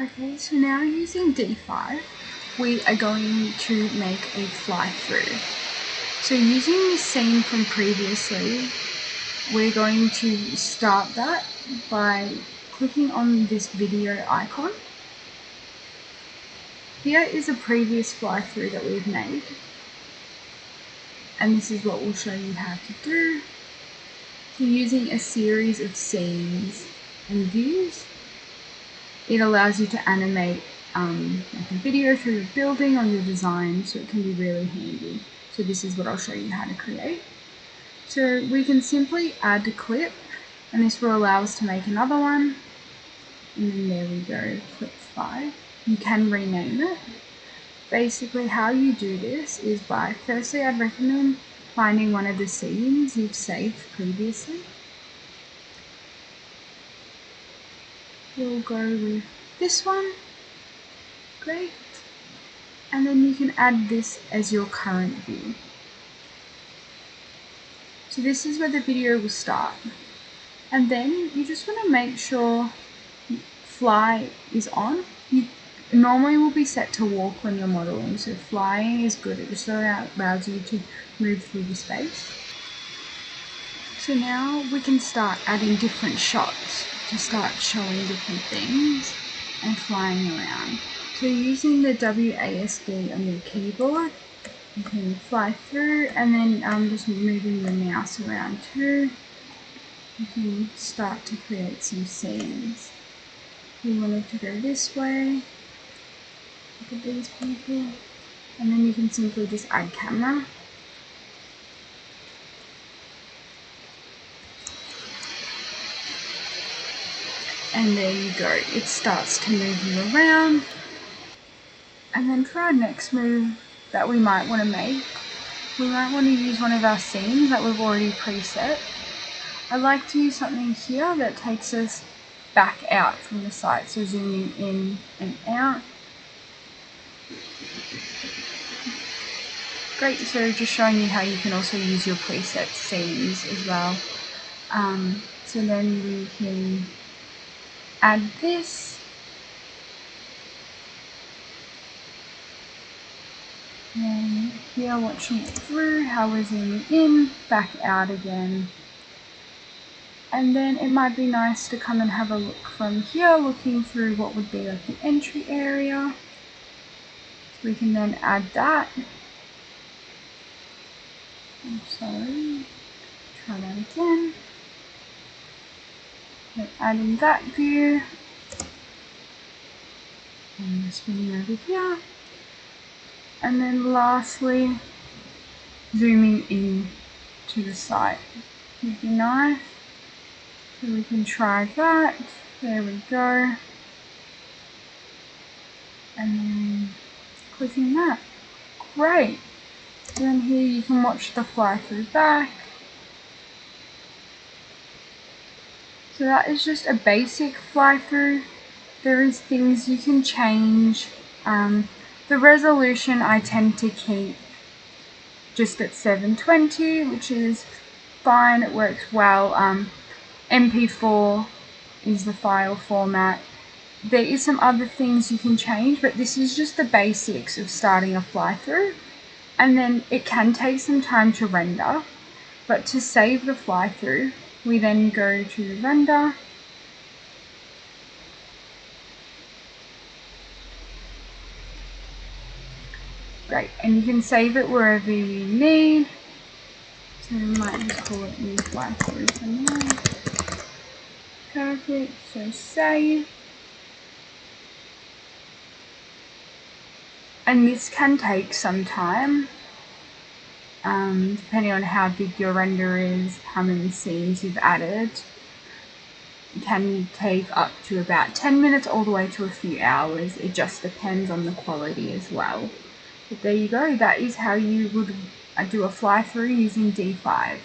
Okay, so now using D5, we are going to make a fly through. So using the scene from previously, we're going to start that by clicking on this video icon. Here is a previous fly through that we've made, and this is what we'll show you how to do. So using a series of scenes and views, it allows you to animate like a video through your building or your design, so it can be really handy. So this is what I'll show you how to create. So we can simply add a clip, and this will allow us to make another one. And then there we go, clip 5. You can rename it. Basically how you do this is by, firstly I'd recommend finding one of the scenes you've saved previously. We'll go with this one. Great. And then you can add this as your current view. So this is where the video will start. And then you just want to make sure fly is on. You normally will be set to walk when you're modeling, so flying is good. It just allows you to move through the space. So now we can start adding different shots to start showing different things and flying around. So using the WASD on your keyboard, you can fly through, and then just moving your mouse around too, you can start to create some scenes. We wanted to go this way, look at these people, and then you can simply just add camera. And there you go, it starts to move you around. And then for our next move that we might want to make, we might want to use one of our scenes that we've already preset. I like to use something here that takes us back out from the site, so zooming in and out. Great, so just showing you how you can also use your preset scenes as well. So then we can add this. And here watching it through, how we're zooming in, back out again. And then it might be nice to come and have a look from here, looking through what would be like the entry area. We can then add that. I'm sorry, try that again. We're adding that view. And we're spinning over here. And then lastly, zooming in to the site with the knife. So we can try that. There we go. And then clicking that. Great. Then here you can watch the fly through back. So that is just a basic fly through. There is things you can change. The resolution I tend to keep just at 720, which is fine, it works well. MP4 is the file format. There is some other things you can change, but this is just the basics of starting a fly through. And then it can take some time to render, but to save the fly through, we then go to render. Great, and you can save it wherever you need. So we might just call it new fly through for now. Perfect, so save. And this can take some time, depending on how big your render is, how many scenes you've added. It can take up to about 10 minutes all the way to a few hours. It just depends on the quality as well. But there you go, that is how you would do a fly through using D5.